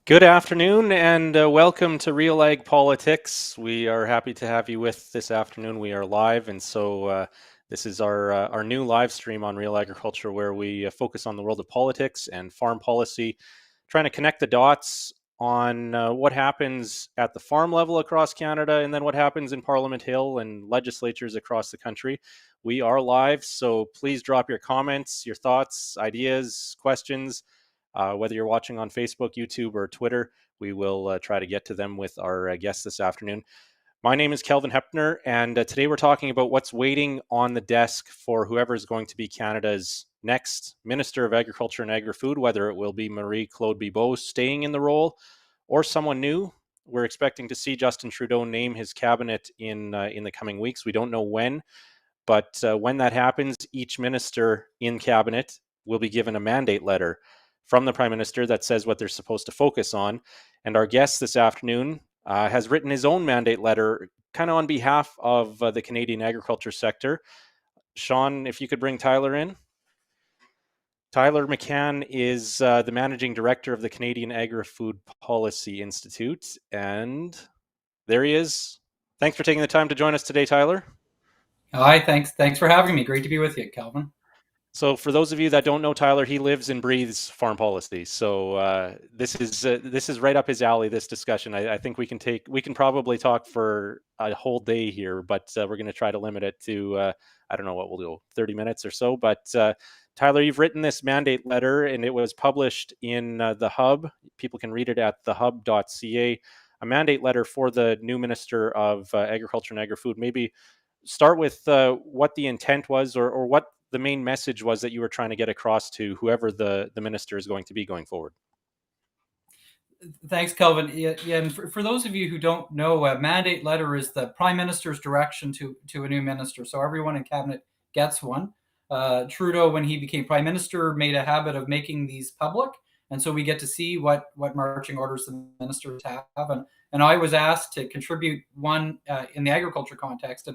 Good afternoon and welcome to RealAg Politics. We are happy to have you with this afternoon. We are live, and so this is our new live stream on Real Agriculture, where we focus on the world of politics and farm policy, trying to connect the dots on what happens at the farm level across Canada, and then what happens in Parliament Hill and legislatures across the country. We are live, so please drop your comments, your thoughts, ideas, questions. Whether you're watching on Facebook, YouTube, or Twitter, we will try to get to them with our guests this afternoon. My name is Kelvin Heppner, and today we're talking about what's waiting on the desk for whoever is going to be Canada's next Minister of Agriculture and Agri-Food, whether it will be Marie-Claude Bibeau staying in the role or someone new. We're expecting to see Justin Trudeau name his cabinet in the coming weeks. We don't know when, but when that happens, each minister in cabinet will be given a mandate letter from the Prime Minister that says what they're supposed to focus on. And our guest this afternoon has written his own mandate letter kind of on behalf of the Canadian agriculture sector. Sean, if you could bring Tyler in. Tyler McCann is the Managing Director of the Canadian Agri-Food Policy Institute. And there he is. Thanks for taking the time to join us today, Tyler. Hi, thanks for having me. Great to be with you, Kelvin. So, for those of you that don't know Tyler, he lives and breathes farm policy. So this is right up his alley. This discussion, I think we can probably talk for a whole day here, but we're going to try to limit it to I don't know what we'll do, 30 minutes or so. But Tyler, you've written this mandate letter, and it was published in the Hub. People can read it at thehub.ca. A mandate letter for the new Minister of Agriculture and Agri-Food. Maybe start with what the intent was, or what the main message was that you were trying to get across to whoever the minister is going to be going forward. Thanks, Kelvin. Yeah, and for those of you who don't know, a mandate letter is the Prime Minister's direction to a new minister. So everyone in Cabinet gets one. Trudeau, when he became Prime Minister, made a habit of making these public. And so we get to see what marching orders the ministers have. And I was asked to contribute one in the agriculture context.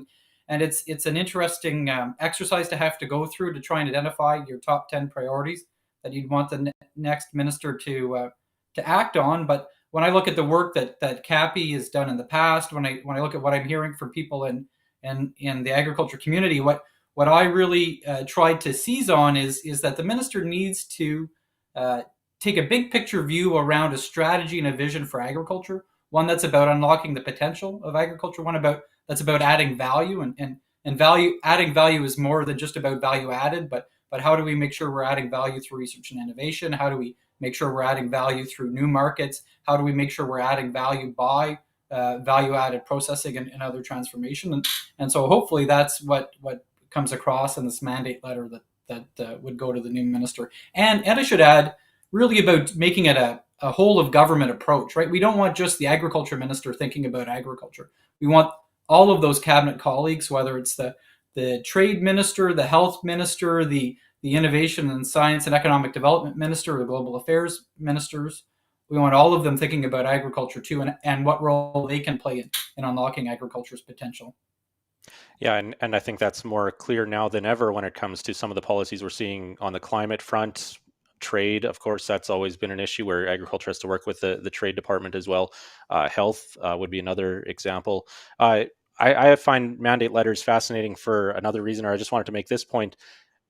And it's an interesting exercise to have to go through to try and identify your top 10 priorities that you'd want the next minister to act on. But when I look at the work that CAPI has done in the past, when I look at what I'm hearing from people in the agriculture community, what I really tried to seize on is that the minister needs to take a big picture view around a strategy and a vision for agriculture, one that's about unlocking the potential of agriculture, one that's about adding value, and adding value is more than just about value added, but how do we make sure we're adding value through research and innovation? How do we make sure we're adding value through new markets? How do we make sure we're adding value by value added processing and other transformation? And so hopefully that's what comes across in this mandate letter that would go to the new minister. And I should add, really about making it a whole of government approach, right? We don't want just the agriculture minister thinking about agriculture. We want all of those cabinet colleagues, whether it's the trade minister, the health minister, the innovation and science and economic development minister, or the global affairs ministers. We want all of them thinking about agriculture too, and what role they can play in unlocking agriculture's potential. Yeah, and I think that's more clear now than ever when it comes to some of the policies we're seeing on the climate front. Trade, of course, that's always been an issue where agriculture has to work with the trade department as well. Health would be another example. I find mandate letters fascinating for another reason, or I just wanted to make this point.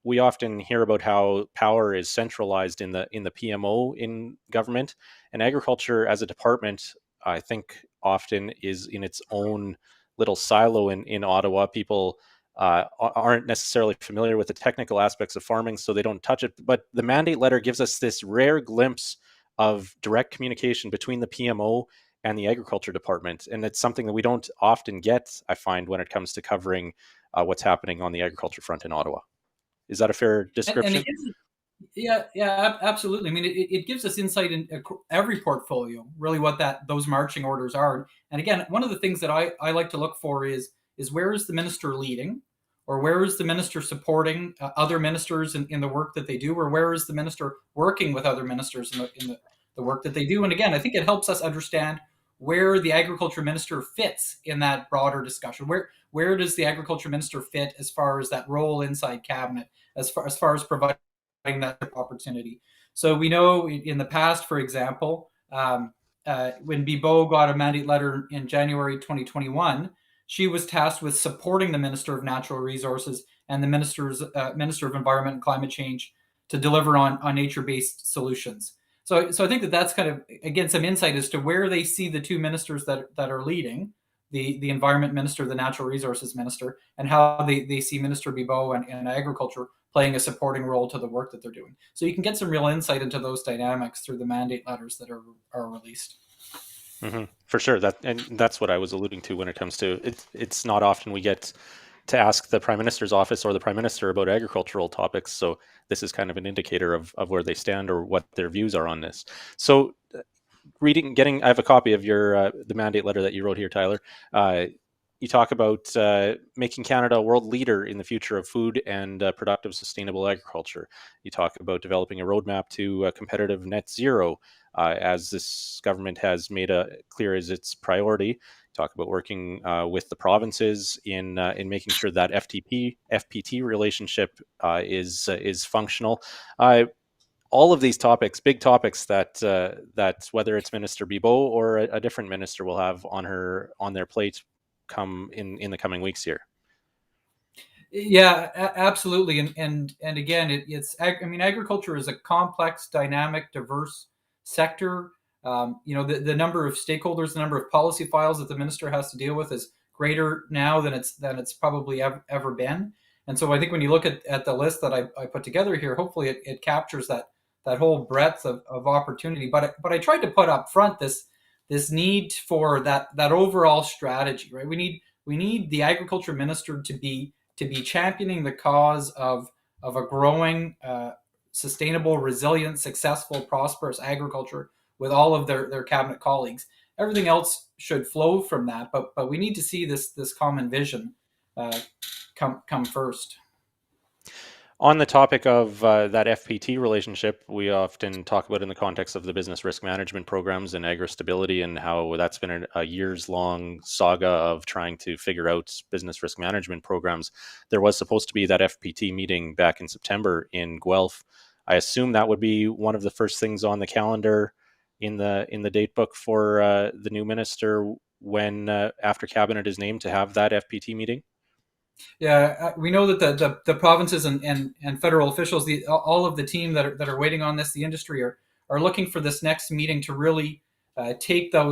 We often hear about how power is centralized in the PMO in government, and agriculture as a department, I think, often is in its own little silo in Ottawa. People aren't necessarily familiar with the technical aspects of farming, so they don't touch it. But the mandate letter gives us this rare glimpse of direct communication between the PMO and the agriculture department, and it's something that we don't often get, I find, when it comes to covering what's happening on the agriculture front in Ottawa. Is that a fair And description? it gives, yeah, absolutely. I mean, it gives us insight in every portfolio, really what those marching orders are. And again, one of the things that I like to look for is where is the minister leading, or where is the minister supporting other ministers in the work that they do, or where is the minister working with other ministers in the work that they do. And again, I think it helps us understand where the agriculture minister fits in that broader discussion. Where does the agriculture minister fit as far as that role inside cabinet, as far as providing that opportunity? So we know in the past, for example, when Bibeau got a mandate letter in January 2021, she was tasked with supporting the Minister of Natural Resources and the Minister of Environment and Climate Change to deliver on nature-based solutions. So I think that's kind of, again, some insight as to where they see the two ministers that are leading, the Environment Minister, the Natural Resources Minister, and how they see Minister Bibeau and Agriculture playing a supporting role to the work that they're doing. So you can get some real insight into those dynamics through the mandate letters that are released. Mm-hmm. For sure, that's what I was alluding to when it comes to it. It's not often we get to ask the Prime Minister's office or the Prime Minister about agricultural topics, so this is kind of an indicator of where they stand or what their views are on this. So, I have a copy of your the mandate letter that you wrote here, Tyler. You talk about making Canada a world leader in the future of food and productive, sustainable agriculture. You talk about developing a roadmap to competitive net zero, as this government has made clear as its priority. You talk about working with the provinces in making sure that FPT relationship is functional. All of these topics, big topics that whether it's Minister Bibeau or a different minister will have on their plate come in the coming weeks here. Yeah, absolutely. And again, agriculture is a complex, dynamic, diverse sector. The number of stakeholders, the number of policy files that the minister has to deal with is greater now than it's probably ever been. And so I think when you look at the list that I put together here, hopefully it captures that whole breadth of opportunity. But I tried to put up front this need for that overall strategy, right? We need the agriculture minister to be championing the cause of a growing, sustainable, resilient, successful, prosperous agriculture with all of their cabinet colleagues. Everything else should flow from that, but we need to see this common vision come first. On the topic of that FPT relationship, we often talk about in the context of the business risk management programs and agri-stability, and how that's been a years-long saga of trying to figure out business risk management programs. There was supposed to be that FPT meeting back in September in Guelph. I assume that would be one of the first things on the calendar in the date book for the new minister when after cabinet is named to have that FPT meeting. Yeah, we know that the provinces and federal officials, all of the team that are waiting on this, the industry are looking for this next meeting to really take that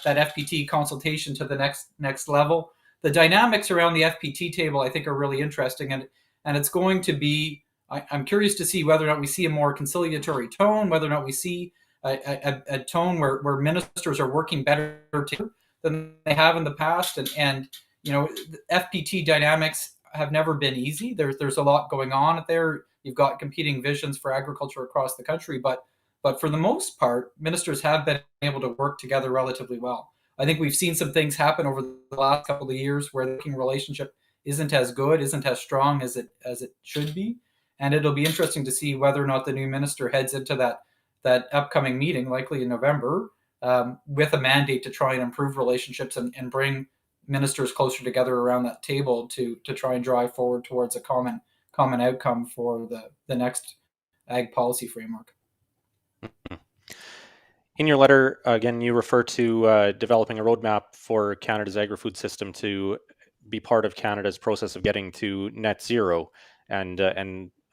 FPT consultation to the next level. The dynamics around the FPT table, I think, are really interesting, and it's going to be. I'm curious to see whether or not we see a more conciliatory tone, whether or not we see a tone where ministers are working better together than they have in the past, and FPT dynamics have never been easy. There's a lot going on there. You've got competing visions for agriculture across the country, but for the most part, ministers have been able to work together relatively well. I think we've seen some things happen over the last couple of years where the working relationship isn't as good, isn't as strong as it should be, and it'll be interesting to see whether or not the new minister heads into that upcoming meeting, likely in November, with a mandate to try and improve relationships and bring ministers closer together around that table to try and drive forward towards a common outcome for the next ag policy framework. In your letter, again, you refer to developing a roadmap for Canada's agri-food system to be part of Canada's process of getting to net zero, and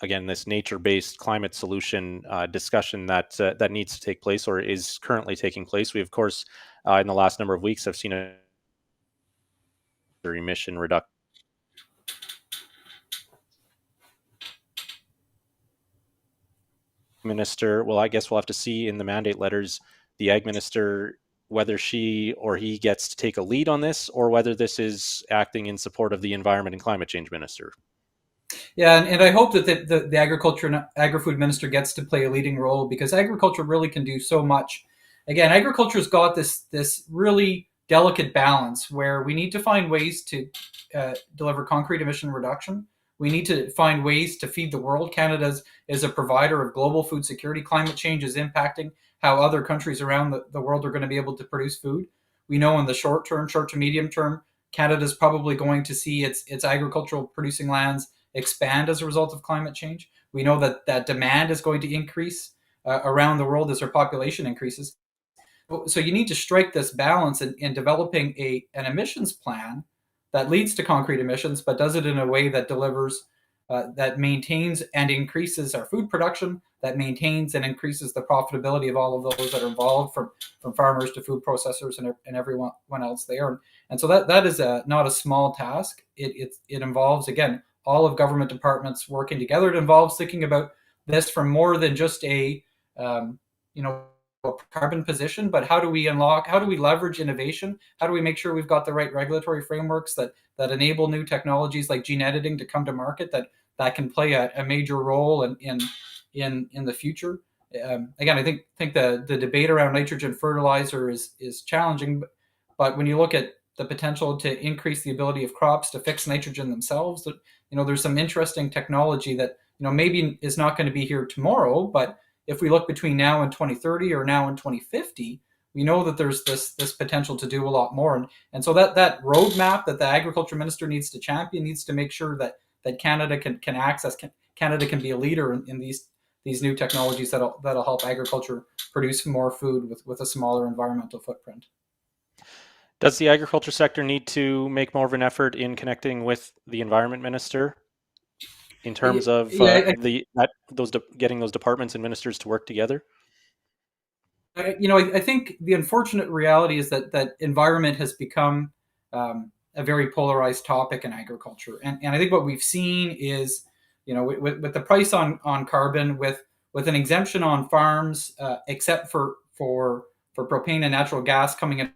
again, this nature-based climate solution discussion that needs to take place or is currently taking place. We, of course, in the last number of weeks, have seen a emission reduction. Minister, well, I guess we'll have to see in the mandate letters, the ag minister, whether she or he gets to take a lead on this, or whether this is acting in support of the environment and climate change minister. Yeah, and I hope that the agriculture and agri-food minister gets to play a leading role, because agriculture really can do so much. Again, agriculture's got this really delicate balance where we need to find ways to deliver concrete emission reduction. We need to find ways to feed the world. Canada is a provider of global food security. Climate change is impacting how other countries around the world are going to be able to produce food. We know in the short to medium term, Canada's probably going to see its agricultural producing lands expand as a result of climate change. We know that demand is going to increase around the world as our population increases. So you need to strike this balance in developing an emissions plan that leads to concrete emissions, but does it in a way that delivers, that maintains and increases our food production, that maintains and increases the profitability of all of those that are involved, from farmers to food processors and everyone else there. And so that is not a small task. It involves, again, all of government departments working together. It involves thinking about this from more than just a you know a carbon position, but how do we leverage innovation? How do we make sure we've got the right regulatory frameworks that enable new technologies like gene editing to come to market, that can play a major role in the future? Again, I think the debate around nitrogen fertilizer is challenging, but when you look at the potential to increase the ability of crops to fix nitrogen themselves, that there's some interesting technology that maybe is not going to be here tomorrow, but if we look between now and 2030 or now and 2050, we know that there's this potential to do a lot more. And so that roadmap that the agriculture minister needs to champion needs to make sure that Canada can access, Canada can be a leader in these new technologies that'll help agriculture produce more food with a smaller environmental footprint. Does the agriculture sector need to make more of an effort in connecting with the environment minister in terms of getting those departments and ministers to work together? I think the unfortunate reality is that environment has become a very polarized topic in agriculture, and I think what we've seen is, with the price on carbon, with an exemption on farms, except for propane and natural gas coming in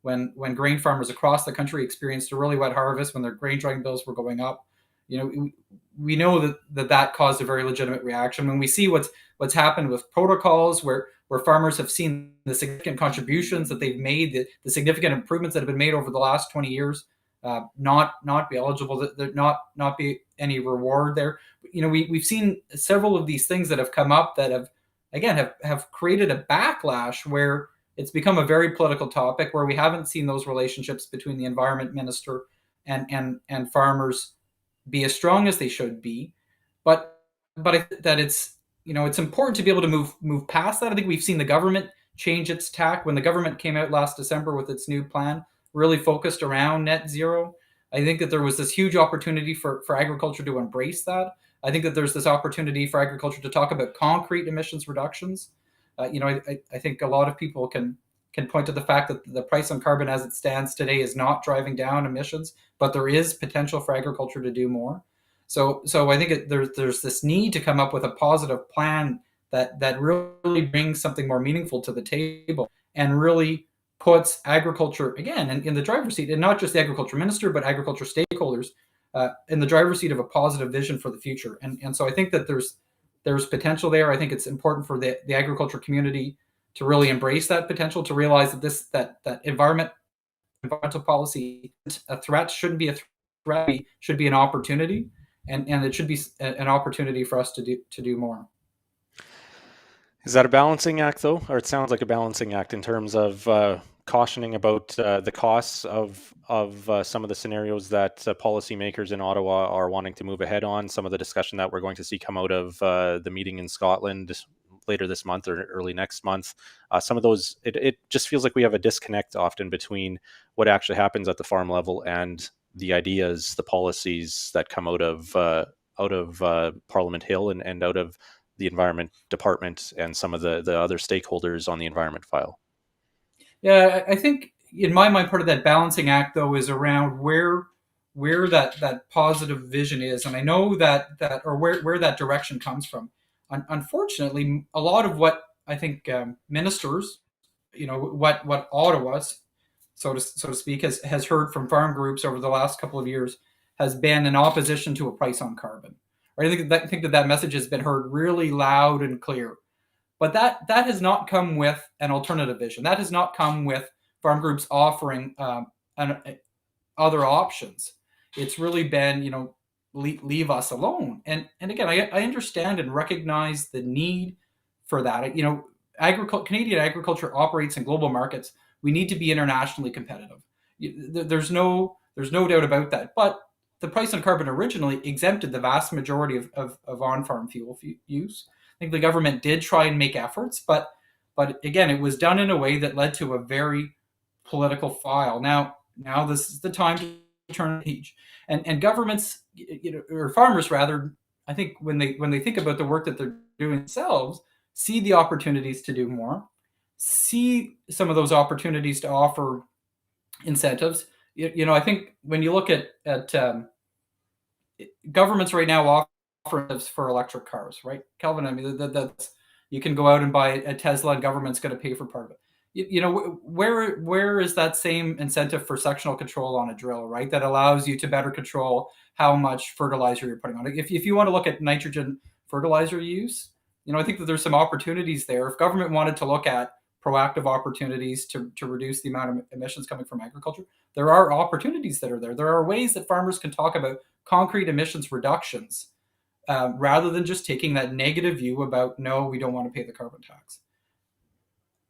when grain farmers across the country experienced a really wet harvest, when their grain drying bills were going up. We know that caused a very legitimate reaction. When we see what's happened with protocols, where farmers have seen the significant contributions that they've made, the significant improvements that have been made over the last 20 years, not be eligible, that not be any reward there. We've seen several of these things that have come up that have created a backlash where it's become a very political topic, where we haven't seen those relationships between the environment minister and farmers be as strong as they should be. But I think that it's important to be able to move past that. I think we've seen the government change its tack. When the government came out last December with its new plan, really focused around net zero, I think that there was this huge opportunity for agriculture to embrace that. I think that there's this opportunity for agriculture to talk about concrete emissions reductions. I think a lot of people can point to the fact that the price on carbon as it stands today is not driving down emissions, but there is potential for agriculture to do more. So I think there's this need to come up with a positive plan that really brings something more meaningful to the table and really puts agriculture, again, in the driver's seat, and not just the agriculture minister, but agriculture stakeholders in the driver's seat of a positive vision for the future. And so I think that there's potential there. I think it's important for the agriculture community to really embrace that potential, to realize that environmental policy, a threat shouldn't be a threat, should be an opportunity, and it should be an opportunity for us to do more. Is that a balancing act, though? Or it sounds like a balancing act in terms of cautioning about the costs of some of the scenarios that policymakers in Ottawa are wanting to move ahead on, some of the discussion that we're going to see come out of the meeting in Scotland later this month or early next month. Some of those, it just feels like we have a disconnect often between what actually happens at the farm level and the ideas, the policies that come out of Parliament Hill and out of the Environment Department and some of the other stakeholders on the environment file. Yeah, I think in my mind, part of that balancing act, though, is around where that positive vision is, and I know that or where that direction comes from. Unfortunately, a lot of what I think ministers, what Ottawa, so to speak, has heard from farm groups over the last couple of years has been an opposition to a price on carbon. Right? I think that message has been heard really loud and clear. But that has not come with an alternative vision. That has not come with farm groups offering other options. It's really been, leave us alone. And again, I understand and recognize the need for that. Canadian agriculture operates in global markets. We need to be internationally competitive. There's no doubt about that. But the price on carbon originally exempted the vast majority of on-farm fuel use. I think the government did try and make efforts, but But again, it was done in a way that led to a very political file. Now this is the time to turn the page. And governments, or farmers rather, I think when they think about the work that they're doing themselves, see the opportunities to do more, see some of those opportunities to offer incentives. I think when you look at governments right now offer incentives for electric cars, right, Kelvin? I mean, that's, you can go out and buy a Tesla, and government's going to pay for part of it. Where is that same incentive for sectional control on a drill, right? That allows you to better control how much fertilizer you're putting on it. If you want to look at nitrogen fertilizer use, I think that there's some opportunities there. If government wanted to look at proactive opportunities to reduce the amount of emissions coming from agriculture, there are opportunities that are there. There are ways that farmers can talk about concrete emissions reductions, rather than just taking that negative view about, no, we don't want to pay the carbon tax.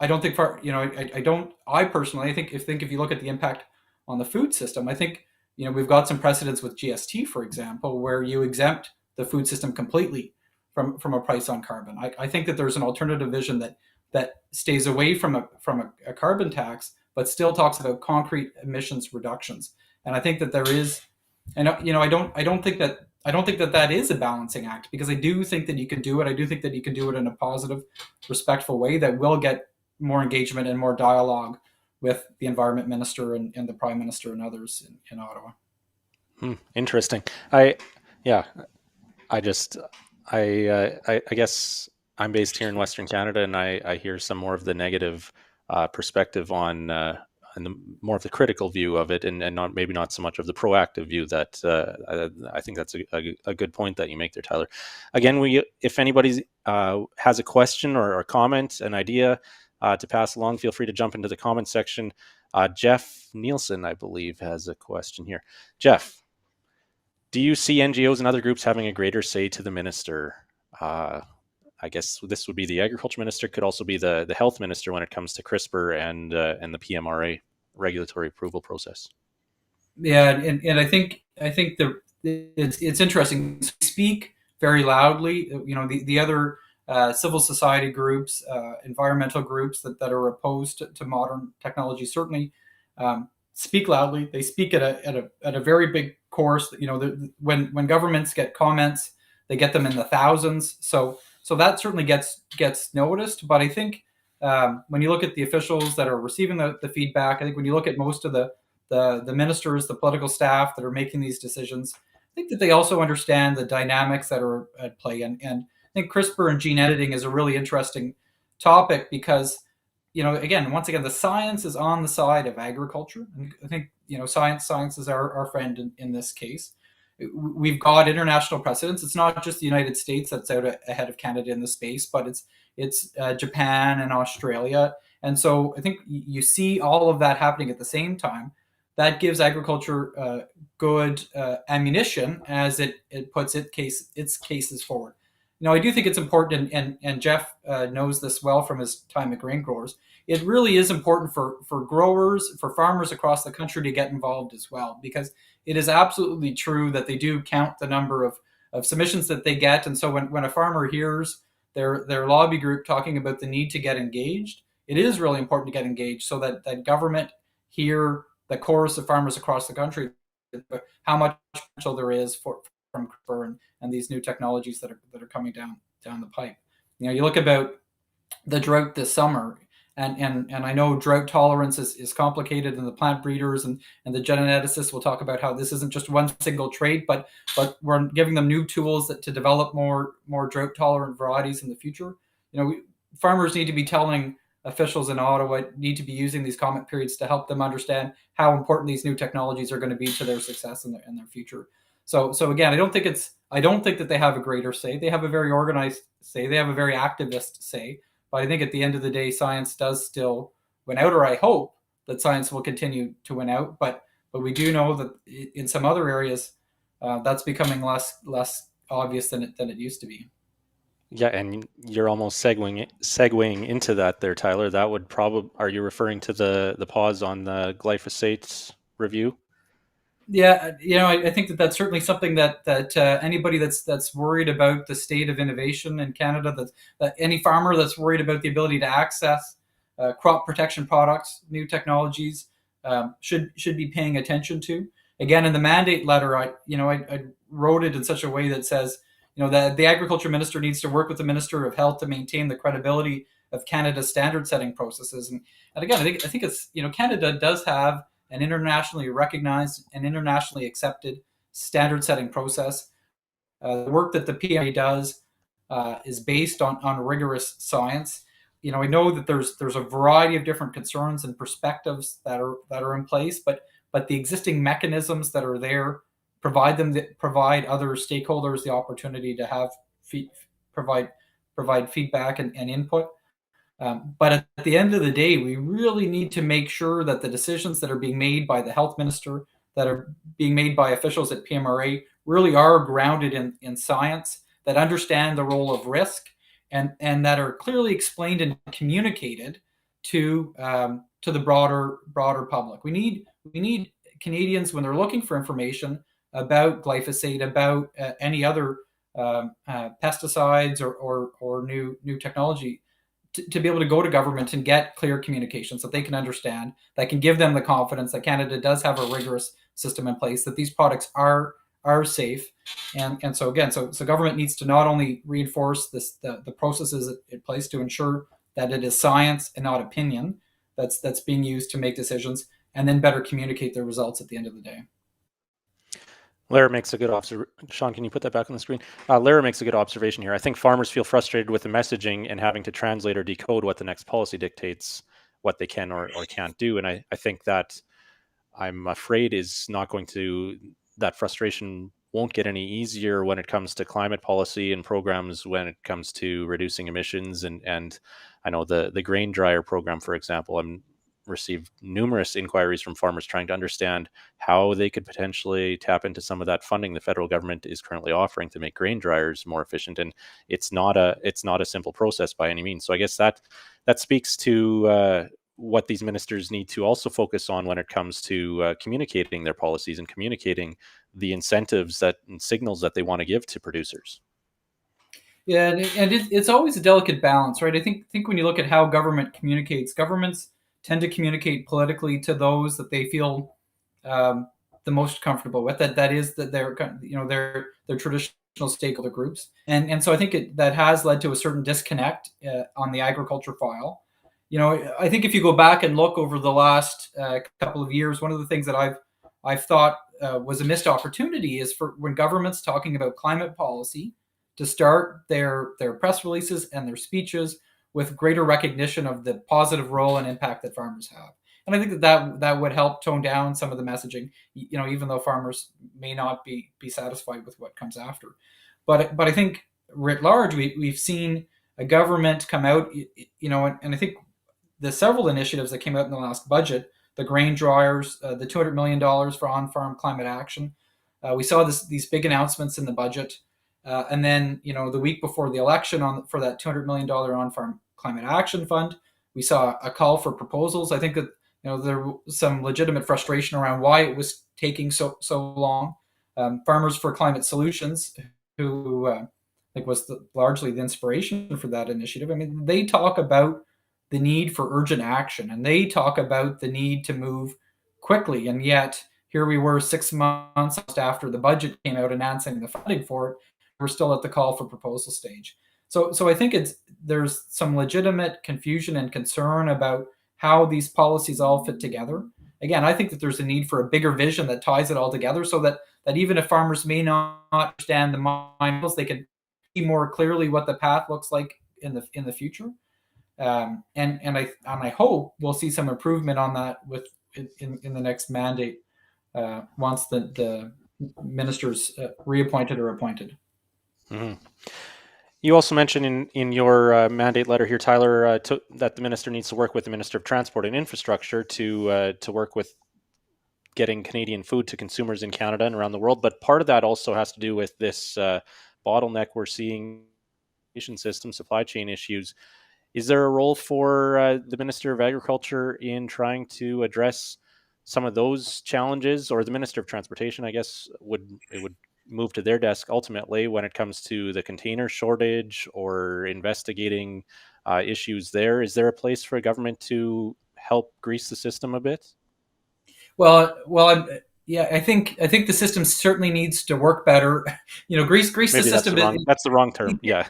I don't think I personally, I think if you look at the impact on the food system, I think, we've got some precedents with GST, for example, where you exempt the food system completely from a price on carbon. I think that there's an alternative vision that stays away from a carbon tax, but still talks about concrete emissions reductions. And I think that there is, and I don't think that is a balancing act, because I do think that you can do it. I do think that you can do it in a positive, respectful way that will get more engagement and more dialogue with the environment minister and the prime minister and others in Ottawa. Interesting. I guess I'm based here in Western Canada, and I hear some more of the negative perspective on and more of the critical view of it, and not so much of the proactive view. That I think that's a good point that you make there, Tyler. Again, if anybody has a question or a comment, an idea to pass along, feel free to jump into the comment section. Jeff Nielsen, I believe, has a question here. Jeff, do you see NGOs and other groups having a greater say to the minister? I guess this would be the agriculture minister, could also be the health minister when it comes to CRISPR and the PMRA regulatory approval process. Yeah, and I think it's interesting. We speak very loudly. The other civil society groups, environmental groups that are opposed to modern technology certainly speak loudly. They speak at a very big chorus. When governments get comments, they get them in the thousands. So that certainly gets noticed. But I think when you look at the officials that are receiving the feedback, I think when you look at most of the ministers, the political staff that are making these decisions, I think that they also understand the dynamics that are at play. And I think CRISPR and gene editing is a really interesting topic because, once again, the science is on the side of agriculture. And I think, science is our friend in this case. We've got international precedents. It's not just the United States that's out ahead of Canada in the space, but it's Japan and Australia. And so I think you see all of that happening at the same time. That gives agriculture good ammunition as it puts its cases forward. I do think it's important, and Jeff knows this well from his time at grain growers. It really is important for growers, for farmers across the country to get involved as well, because it is absolutely true that they do count the number of submissions that they get. And so when a farmer hears their lobby group talking about the need to get engaged, it is really important to get engaged so that government hear the chorus of farmers across the country, how much potential there is from CRISPR and these new technologies that are coming down the pipe. You look about the drought this summer, and I know drought tolerance is complicated, and the plant breeders and the geneticists will talk about how this isn't just one single trait, but we're giving them new tools to develop more drought tolerant varieties in the future. Farmers need to be telling officials in Ottawa, need to be using these comment periods to help them understand how important these new technologies are going to be to their success in their future. So again, I don't think that they have a greater say. They have a very organized say. They have a very activist say. But I think at the end of the day, science does still win out, or I hope that science will continue to win out. But we do know that in some other areas, that's becoming less obvious than it used to be. Yeah, and you're almost segueing into that there, Tyler. That would are you referring to the pause on the glyphosate review? Yeah, I think that that's certainly something that anybody that's worried about the state of innovation in Canada, that any farmer that's worried about the ability to access crop protection products, new technologies, should be paying attention to. Again, in the mandate letter, I wrote it in such a way that says, that the agriculture minister needs to work with the minister of health to maintain the credibility of Canada's standard setting processes. And again, I think it's, Canada does have an internationally recognized and internationally accepted standard setting process. The work that the PMA does is based on rigorous science. I know that there's a variety of different concerns and perspectives that are in place, but the existing mechanisms that are there provide other stakeholders the opportunity to have provide provide feedback and input. But at the end of the day, we really need to make sure that the decisions that are being made by the health minister, that are being made by officials at PMRA, really are grounded in science, that understand the role of risk, and that are clearly explained and communicated to the broader public. We need Canadians, when they're looking for information about glyphosate, about any other pesticides or new technology, to be able to go to government and get clear communications that they can understand, that can give them the confidence that Canada does have a rigorous system in place, that these products are safe. And so again, so government needs to not only reinforce the processes in place to ensure that it is science and not opinion that's being used to make decisions, and then better communicate the results at the end of the day. Lara makes a good observation. Sean, can you put that back on the screen? Lara makes a good observation here. I think farmers feel frustrated with the messaging and having to translate or decode what the next policy dictates, what they can or can't do. And I think that, I'm afraid, is not going to, that frustration won't get any easier when it comes to climate policy and programs, when it comes to reducing emissions. And I know the grain dryer program, for example, I'm received numerous inquiries from farmers trying to understand how they could potentially tap into some of that funding the federal government is currently offering to make grain dryers more efficient. And it's not a simple process by any means. So I guess that speaks to what these ministers need to also focus on when it comes to communicating their policies and communicating the incentives and signals that they want to give to producers. Yeah, and it's always a delicate balance, right? I think when you look at how government communicates, governments tend to communicate politically to those that they feel um, the most comfortable with. That is that their traditional stakeholder groups, and so I think that has led to a certain disconnect on the agriculture file. I think if you go back and look over the last couple of years, one of the things that I've thought was a missed opportunity is for when government's talking about climate policy to start their press releases and their speeches with greater recognition of the positive role and impact that farmers have. And I think that would help tone down some of the messaging, even though farmers may not be satisfied with what comes after. But I think writ large, we've seen a government come out, and I think the several initiatives that came out in the last budget, the grain dryers, the $200 million for on-farm climate action. We saw these big announcements in the budget, and then the week before the election for that $200 million on-farm climate action fund, we saw a call for proposals. I think that there was some legitimate frustration around why it was taking so long. Farmers for Climate Solutions, who I think was largely the inspiration for that initiative. I mean, they talk about the need for urgent action, and they talk about the need to move quickly. And yet, here we were 6 months after the budget came out announcing the funding for it. We're still at the call for proposal stage. So I think there's some legitimate confusion and concern about how these policies all fit together. Again, I think that there's a need for a bigger vision that ties it all together, so that even if farmers may not understand the miles, they can see more clearly what the path looks like in the future. And I hope we'll see some improvement on that in the next mandate once the ministers reappointed or appointed. Mm-hmm. You also mentioned in your mandate letter here, Tyler, that the minister needs to work with the Minister of Transport and Infrastructure to work with getting Canadian food to consumers in Canada and around the world. But part of that also has to do with this bottleneck we're seeing, system supply chain issues. Is there a role for the Minister of Agriculture in trying to address some of those challenges, or the Minister of Transportation, I guess, would move to their desk ultimately when it comes to the container shortage or investigating issues there. Is there a place for a government to help grease the system a bit? Yeah, I think the system certainly needs to work better. Grease the Maybe system. that's the wrong term. Yeah,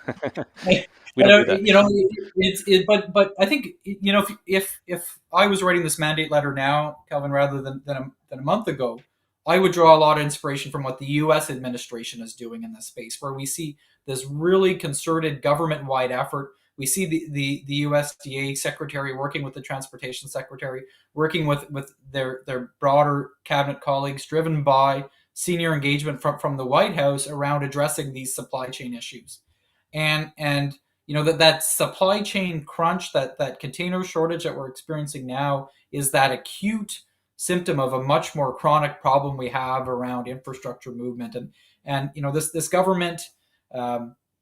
I, we I don't do don't, that. but I think if I was writing this mandate letter now, Kelvin, rather than a month ago, I would draw a lot of inspiration from what the U.S. administration is doing in this space, where we see this really concerted government-wide effort. We see the USDA secretary working with the transportation secretary, working with their broader cabinet colleagues, driven by senior engagement from the White House around addressing these supply chain issues, and that supply chain crunch, that container shortage that we're experiencing now, is that acute symptom of a much more chronic problem we have around infrastructure movement. And this government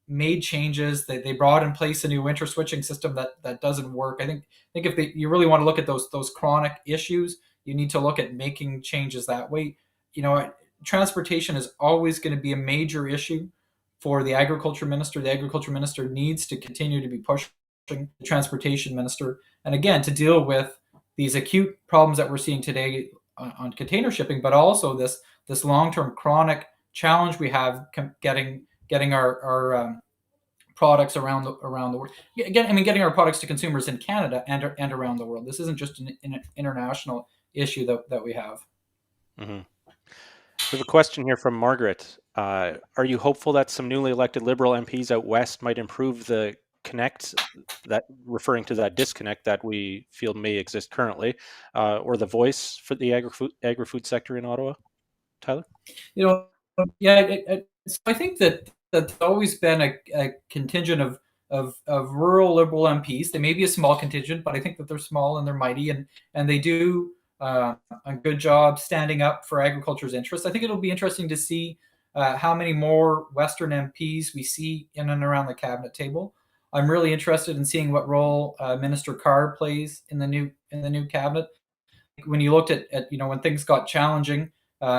made changes. They brought in place a new winter switching system that doesn't work. I think if you really want to look at those chronic issues, you need to look at making changes that way. Transportation is always going to be a major issue for the agriculture minister. The agriculture minister needs to continue to be pushing the transportation minister, and again, to deal with these acute problems that we're seeing today on container shipping, but also this long-term chronic challenge we have getting our products around the world. Getting our products to consumers in Canada and around the world. This isn't just an international issue that we have. Mm-hmm. We have a question here from Margaret. Are you hopeful that some newly elected Liberal MPs out west might improve the connect, that referring to that disconnect that we feel may exist currently, or the voice for the agri-food sector in Ottawa? Tyler? You know, yeah, so I think that's always been a contingent of rural Liberal MPs. They may be a small contingent, but I think that they're small and they're mighty, and they do a good job standing up for agriculture's interests. I think it'll be interesting to see how many more Western MPs we see in and around the cabinet table. I'm really interested in seeing what role Minister Carr plays in the new cabinet. When you looked at when things got challenging,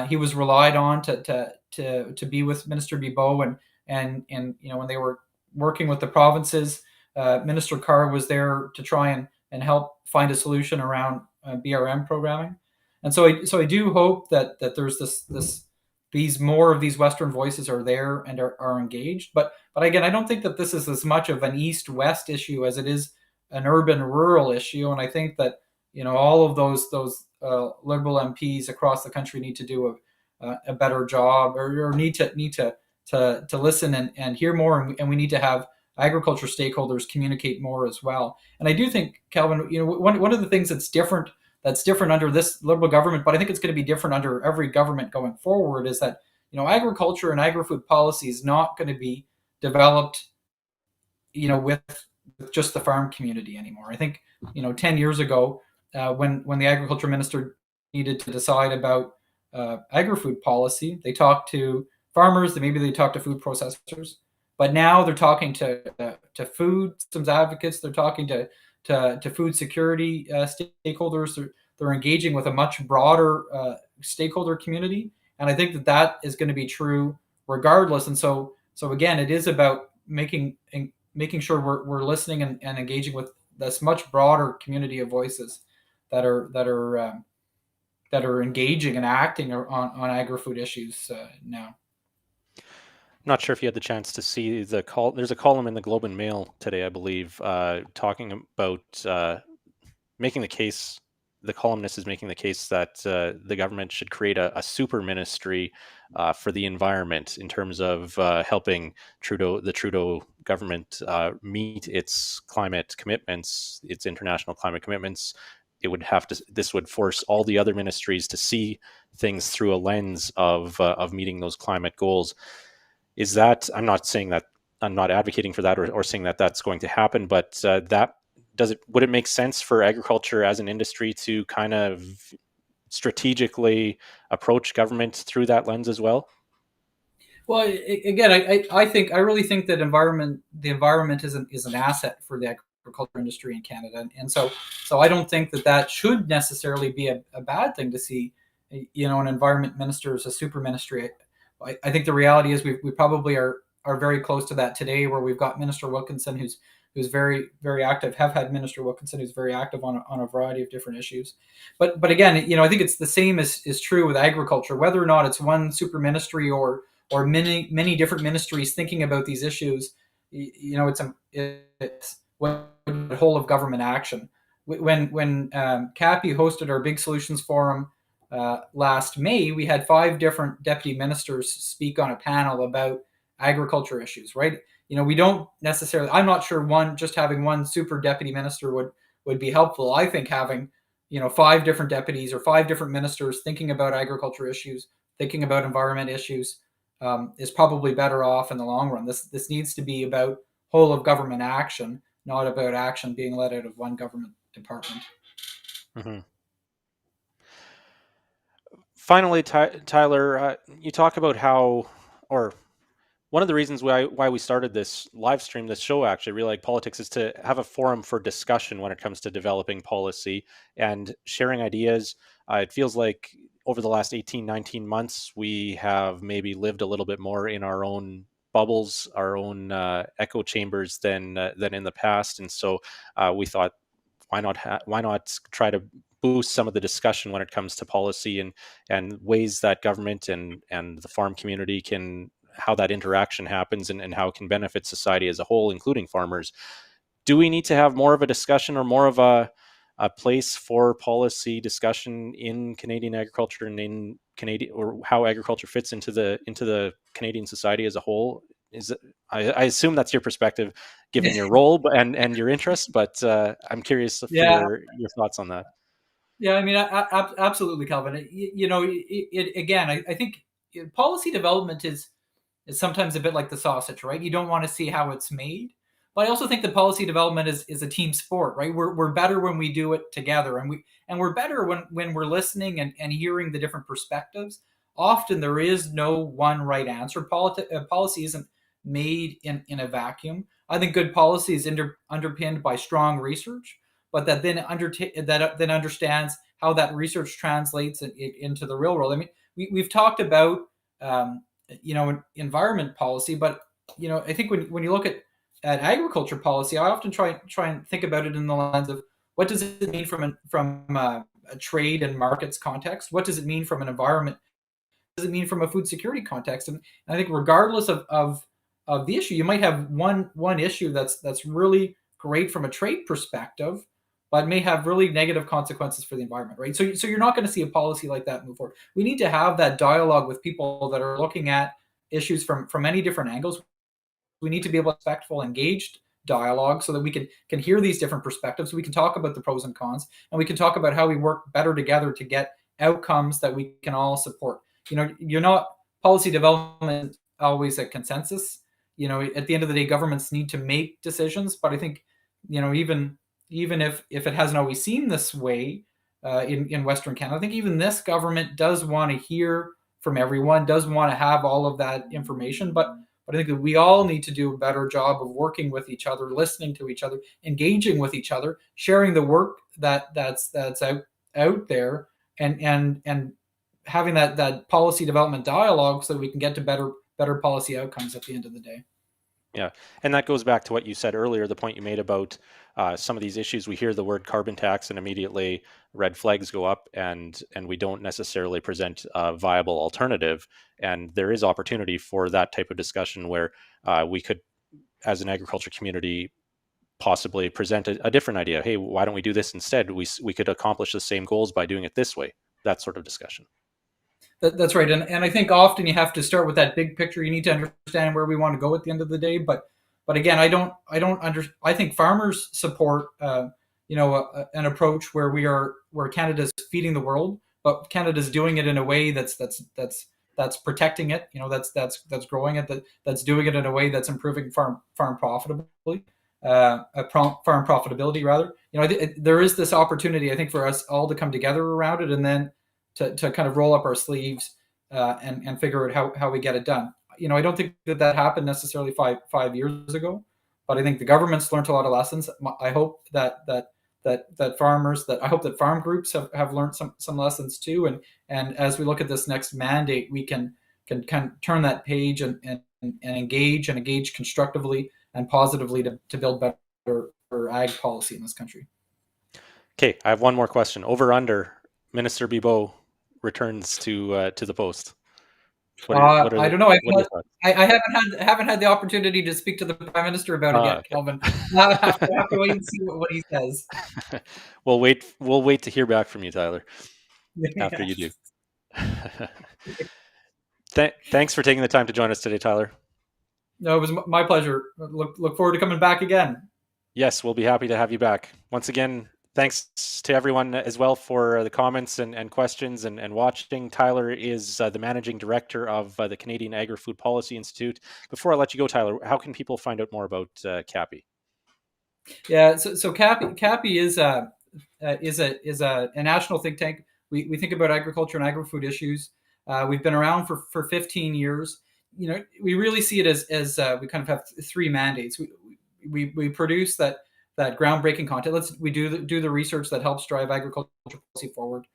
he was relied on to be with Minister Bibeau, and when they were working with the provinces, Minister Carr was there to try and help find a solution around BRM programming. And so I do hope that there's these more of these Western voices are there and are engaged. But again, I don't think that this is as much of an East-West issue as it is an urban-rural issue. And I think that all of those Liberal MPs across the country need to do a better job, or need to listen and hear more, and we need to have agriculture stakeholders communicate more as well. And I do think, Kelvin, one of the things that's different under this Liberal government, but I think it's going to be different under every government going forward, is that agriculture and agri-food policy is not going to be developed with just the farm community anymore. I think 10 years ago, when the agriculture minister needed to decide about agri-food policy, they talked to farmers, maybe they talked to food processors, but now they're talking to food systems advocates. They're talking to food security stakeholders. They're engaging with a much broader stakeholder community, and I think that is going to be true regardless. And so again, it is about making sure we're listening and engaging with this much broader community of voices that are engaging and acting on agri-food issues now. I'm not sure if you had the chance to see the call. There's a column in the Globe and Mail today, I believe, talking about making the case. The columnist is making the case that the government should create a super ministry for the environment in terms of helping the Trudeau government meet its climate commitments, its international climate commitments. This would force all the other ministries to see things through a lens of meeting those climate goals. Is that, I'm not saying that, I'm not advocating for that or saying that that's going to happen, but would it make sense for agriculture as an industry to kind of strategically approach government through that lens as well? Well, again, I really think that the environment is an asset for the agriculture industry in Canada. And so I don't think that should necessarily be a bad thing to see, an environment minister as a super ministry. I think the reality is we probably are very close to that today, where we've got Minister Wilkinson, who's very, very active, have had Minister Wilkinson, who's very active on a variety of different issues. But again, I think it's the same is true with agriculture, whether or not it's one super ministry or many different ministries thinking about these issues. It's whole of government action. When CAPI hosted our Big Solutions Forum last May, we had 5 different deputy ministers speak on a panel about agriculture issues, right? We don't necessarily, I'm not sure just having one super deputy minister would be helpful. I think having, 5 different deputies or 5 different ministers thinking about agriculture issues, thinking about environment issues, is probably better off in the long run. This needs to be about whole of government action, not about action being led out of one government department. Mm-hmm. Finally, Tyler, you talk about how, or one of the reasons why we started this live stream, this show, actually, RealAg Politics, is to have a forum for discussion when it comes to developing policy and sharing ideas. It feels like over the last 18, 19 months, we have maybe lived a little bit more in our own bubbles, our own echo chambers than in the past. And so we thought, why not try to boost some of the discussion when it comes to policy and ways that government and the farm community can, how that interaction happens and how it can benefit society as a whole, including farmers. Do we need to have more of a discussion or more of a place for policy discussion in Canadian agriculture and in Canadian, or how agriculture fits into the Canadian society as a whole? I assume that's your perspective, given your role and your interests, but I'm curious for your thoughts on that. Yeah, I mean, absolutely, Kelvin. Again, I think policy development is sometimes a bit like the sausage, right? You don't want to see how it's made. But I also think that policy development is a team sport, right? We're better when we do it together, and we're better when we're listening and hearing the different perspectives. Often there is no one right answer. Policy isn't made in a vacuum. I think good policy is underpinned by strong research, but that then understands how that research translates into the real world. I mean, we've talked about environment policy, but I think when you look at agriculture policy, I often try and think about it in the lens of what does it mean from a trade and markets context? What does it mean from an environment? What does it mean from a food security context? And I think regardless of the issue, you might have one issue that's really great from a trade perspective, but may have really negative consequences for the environment, right? So you're not going to see a policy like that move forward. We need to have that dialogue with people that are looking at issues from many different angles. We need to be able to respectful, engaged dialogue so that we can hear these different perspectives. We can talk about the pros and cons, and we can talk about how we work better together to get outcomes that we can all support. You're not policy development always a consensus. At the end of the day, governments need to make decisions, but I think, even if it hasn't always seemed this way in Western Canada, I think even this government does want to hear from everyone, does want to have all of that information, but I think that we all need to do a better job of working with each other, listening to each other, engaging with each other, sharing the work that's out there, and having that policy development dialogue so that we can get to better policy outcomes at the end of the day. Yeah, and that goes back to what you said earlier, the point you made about some of these issues. We hear the word carbon tax and immediately red flags go up, and we don't necessarily present a viable alternative. And there is opportunity for that type of discussion where we could, as an agriculture community, possibly present a different idea. Hey, why don't we do this instead? We could accomplish the same goals by doing it this way. That sort of discussion. That's right, and I think often you have to start with that big picture. You need to understand where we want to go at the end of the day. But again, I think farmers support an approach where Canada's feeding the world, but Canada's doing it in a way that's protecting it. That's growing it. That's doing it in a way that's improving farm profitability. Farm profitability rather. There is this opportunity, I think, for us all to come together around it, and then to kind of roll up our sleeves and figure out how we get it done. I don't think that happened necessarily five years ago, but I think the government's learned a lot of lessons. I hope that farmers, I hope that farm groups have learned some lessons too. And as we look at this next mandate, we can kind of turn that page and engage constructively and positively to build better ag policy in this country. Okay, I have one more question. Over under, Minister Bibeau returns to the post. I don't know. What are your thoughts? I haven't had the opportunity to speak to the Prime Minister about it yet, Okay. Kelvin. I have to wait and see what he says. We'll wait to hear back from you, Tyler, after you do. Thanks for taking the time to join us today, Tyler. No, it was my pleasure. Look forward to coming back again. Yes, we'll be happy to have you back. Once again, thanks to everyone as well for the comments and questions and watching. Tyler is the managing director of the Canadian Agri-Food Policy Institute. Before I let you go, Tyler, how can people find out more about CAPI? Yeah, so CAPI is a national think tank. We think about agriculture and agri-food issues. We've been around for 15 years. We really see it as we kind of have three mandates. We produce that groundbreaking content. We do the research that helps drive agriculture policy forward.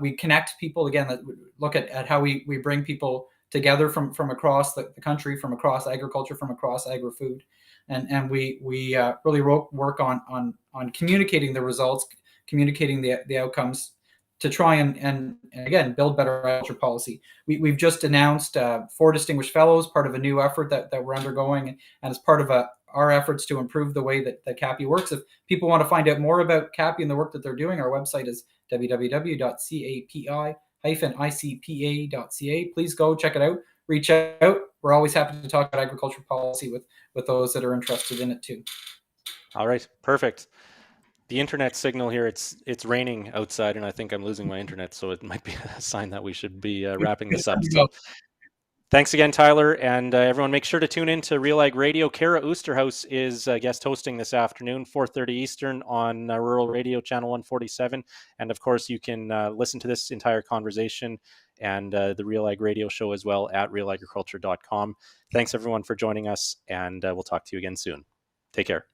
We connect people again. That look at how we bring people together from across the country, from across agriculture, from across agri-food, and we really work on communicating the results, communicating the outcomes to try and again build better agriculture policy. We've just announced 4 distinguished fellows, part of a new effort that we're undergoing, and as part of our efforts to improve the way that CAPI works. If people want to find out more about CAPI and the work that they're doing, our website is www.capi-icpa.ca. Please go check it out. Reach out. We're always happy to talk about agricultural policy with those that are interested in it too. All right, perfect. The internet signal here, it's raining outside, and I think I'm losing my internet, so it might be a sign that we should be wrapping this up. So thanks again, Tyler, and everyone make sure to tune in to RealAg Radio. Kara Oosterhuis is guest hosting this afternoon, 4:30 Eastern on Rural Radio Channel 147. And of course, you can listen to this entire conversation and the RealAg Radio show as well at realagriculture.com. Thanks everyone for joining us, and we'll talk to you again soon. Take care.